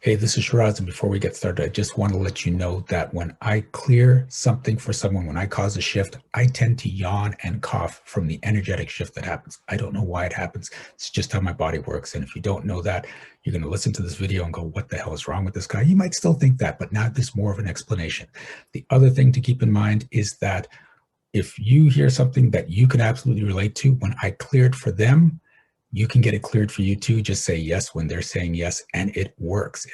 Hey, this is Shiraz, and before we get started, I just want to let you know that when I clear something for someone, when I cause a shift, I tend to yawn and cough from the energetic shift that happens. I don't know why it happens. It's just how my body works. And if you don't know that, you're going to listen to this video and go, what the hell is wrong with this guy? You might still think that, but now there's more of an explanation. The other thing to keep in mind is that if you hear something that you can absolutely relate to, when I cleared for them, you can get it cleared for you too. Just say yes when they're saying yes, and it works.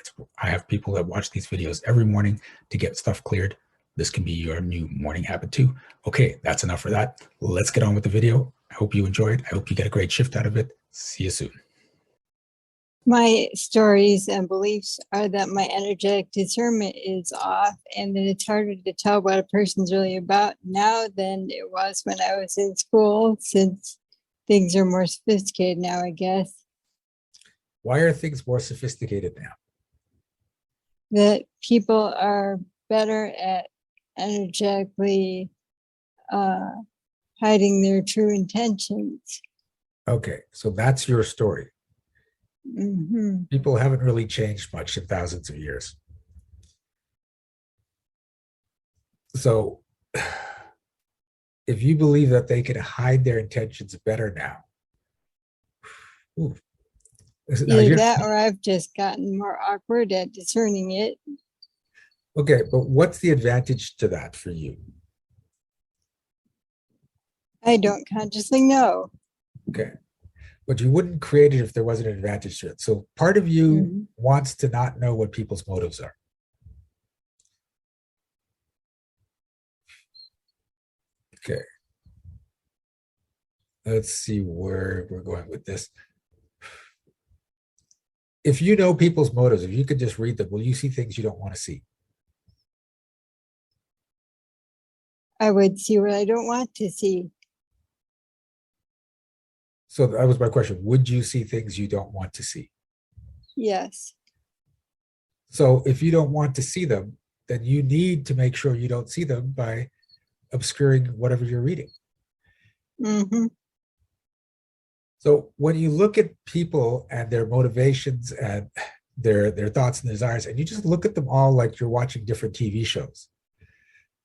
I have people that watch these videos every morning to get stuff cleared. This can be your new morning habit too. Okay, that's enough for that. Let's get on with the video. I hope you enjoyed. I hope you get a great shift out of it. See you soon. My stories and beliefs are that my energetic discernment is off and that it's harder to tell what a person's really about now than it was when I was in school, since things are more sophisticated now, I guess. Why are things more sophisticated now? That people are better at energetically hiding their true intentions. Okay, so that's your story. Mm-hmm. People haven't really changed much in thousands of years. So if you believe that they can hide their intentions better now, ooh, now Either that or I've just gotten more awkward at discerning it. okay, but what's the advantage to that for you? I don't consciously know. Okay, but you wouldn't create it if there wasn't an advantage to it. So part of you wants to not know what people's motives are. Okay, let's see where we're going with this. If you know people's motives, if you could just read them, will you see things you don't want to see? I would see what I don't want to see. So that was my question. Would you see things you don't want to see? Yes. So if you don't want to see them, then you need to make sure you don't see them by obscuring whatever you're reading. Mm-hmm. So when you look at people and their motivations and their thoughts and desires, and you just look at them all like you're watching different TV shows,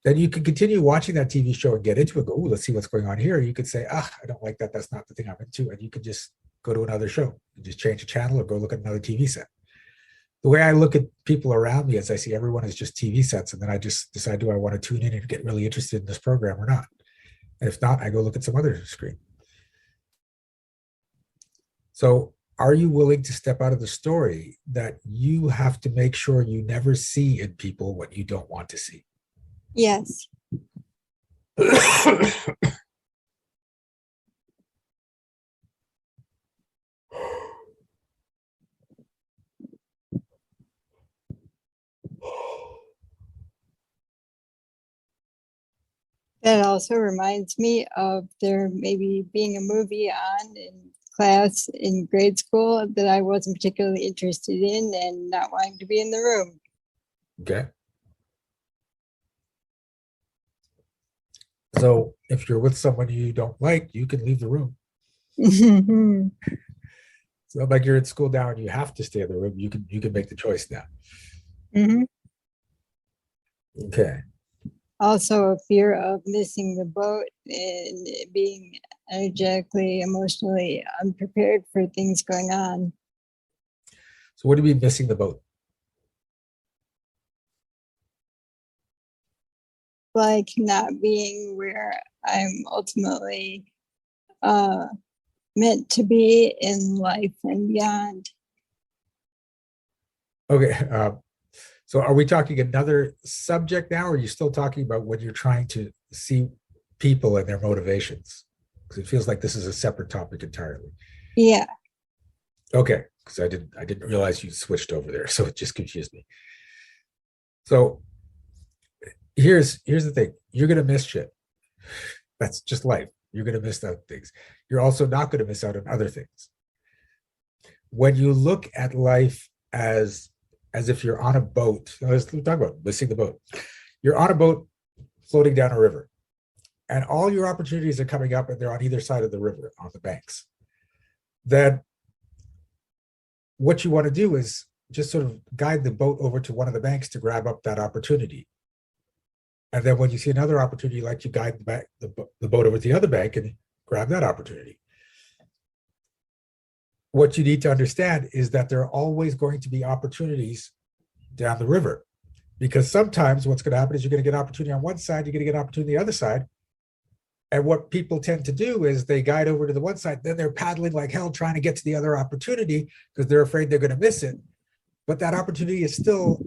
then you can continue watching that TV show and get into it. Go, oh, let's see what's going on here. You could say, I don't like that. That's not the thing I'm into. And you could just go to another show. You just change the channel or go look at another TV set. The way I look at people around me is I see everyone as just TV sets. And then I just decide, do I want to tune in and get really interested in this program or not? And if not, I go look at some other screen. So are you willing to step out of the story that you have to make sure you never see in people what you don't want to see? Yes. That also reminds me of there maybe being a movie on in class in grade school that I wasn't particularly interested in and not wanting to be in the room. Okay. So if you're with someone you don't like, you can leave the room. It's not like you're in school now and you have to stay in the room. You can make the choice now. Mm-hmm. Okay. Also a fear of missing the boat and being energetically, emotionally unprepared for things going on. So what do you mean missing the boat? Like not being where I'm ultimately meant to be in life and beyond. Okay. So are we talking another subject now, or are you still talking about when you're trying to see people and their motivations? Because it feels like this is a separate topic entirely. Yeah. Okay, because I didn't realize you switched over there, so it just confused me. So here's the thing: you're gonna miss shit. That's just life. You're gonna miss out things. You're also not gonna miss out on other things. When you look at life as if you're on a boat, let's talk about missing the boat. You're on a boat floating down a river, and all your opportunities are coming up, and they're on either side of the river, on the banks. Then what you want to do is just sort of guide the boat over to one of the banks to grab up that opportunity. And then when you see another opportunity, like you guide the boat over to the other bank and grab that opportunity. What you need to understand is that there are always going to be opportunities down the river, because sometimes what's going to happen is you're going to get opportunity on one side, you're going to get opportunity on the other side. And what people tend to do is they guide over to the one side, then they're paddling like hell trying to get to the other opportunity because they're afraid they're going to miss it. But that opportunity is still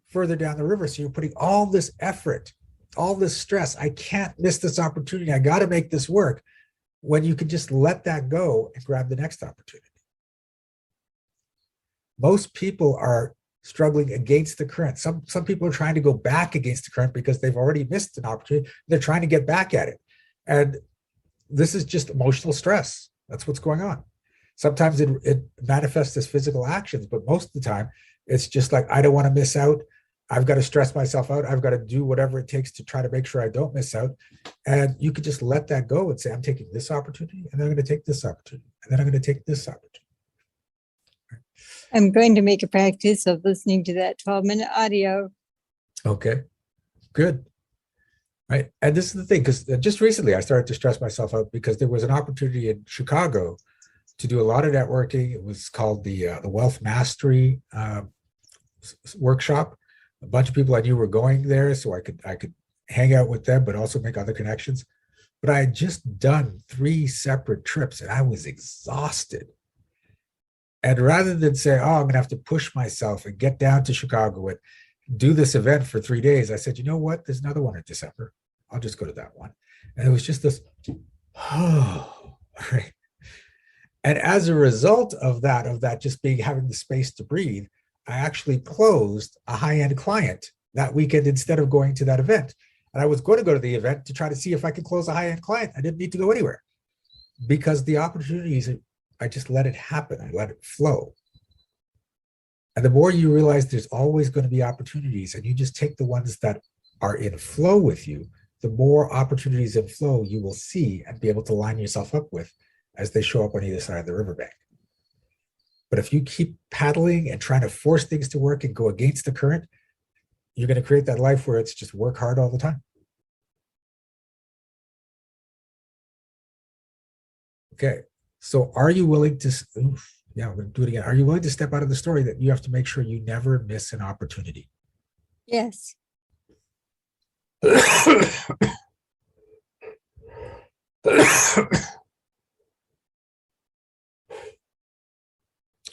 further down the river. So you're putting all this effort, all this stress. I can't miss this opportunity. I got to make this work, when you can just let that go and grab the next opportunity. Most people are struggling against the current. Some people are trying to go back against the current because they've already missed an opportunity. They're trying to get back at it. And this is just emotional stress. That's what's going on. Sometimes it manifests as physical actions, but most of the time, it's just like, I don't want to miss out. I've got to stress myself out. I've got to do whatever it takes to try to make sure I don't miss out. And you could just let that go and say, I'm taking this opportunity, and then I'm going to take this opportunity, and then I'm going to take this opportunity. I'm going to make a practice of listening to that 12-minute audio. Okay, good. Right. And this is the thing, because just recently I started to stress myself out because there was an opportunity in Chicago to do a lot of networking. It was called the Wealth Mastery workshop. A bunch of people I knew were going there, so I could hang out with them, but also make other connections. But I had just done 3 separate trips and I was exhausted. And rather than say, oh, I'm going to have to push myself and get down to Chicago and do this event for 3 days, I said, you know what? There's another one in December. I'll just go to that one. And it was just this, oh, right. And as a result of that just being, having the space to breathe, I actually closed a high-end client that weekend instead of going to that event. And I was going to go to the event to try to see if I could close a high-end client. I didn't need to go anywhere because the opportunities, I just let it happen. I let it flow. And the more you realize there's always going to be opportunities, and you just take the ones that are in flow with you, the more opportunities in flow you will see and be able to line yourself up with as they show up on either side of the riverbank. But if you keep paddling and trying to force things to work and go against the current, you're going to create that life where it's just work hard all the time. Okay, so are you willing to, yeah, we're going to do it again. Are you willing to step out of the story that you have to make sure you never miss an opportunity? Yes.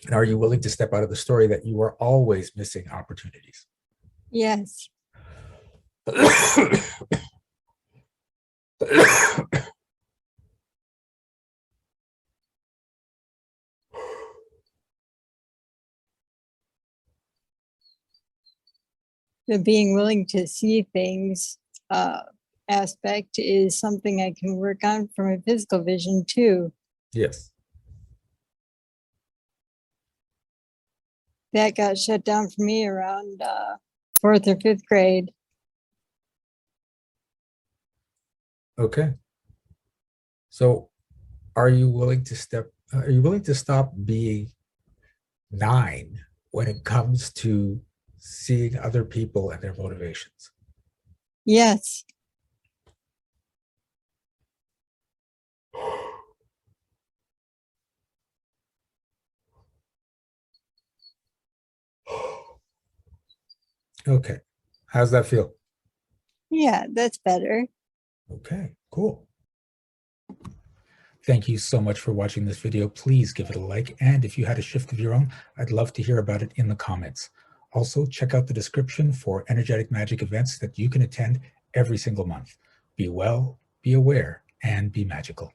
And are you willing to step out of the story that you are always missing opportunities? Yes. The being willing to see things aspect is something I can work on from a physical vision too. Yes. That got shut down for me around 4th or 5th grade. Okay. So are you willing to stop being 9 when it comes to seeing other people and their motivations? Yes. Okay. How's that feel? Yeah, that's better. Okay, cool. Thank you so much for watching this video. Please give it a like. And if you had a shift of your own, I'd love to hear about it in the comments. Also, check out the description for energetic magic events that you can attend every single month. Be well, be aware, and be magical.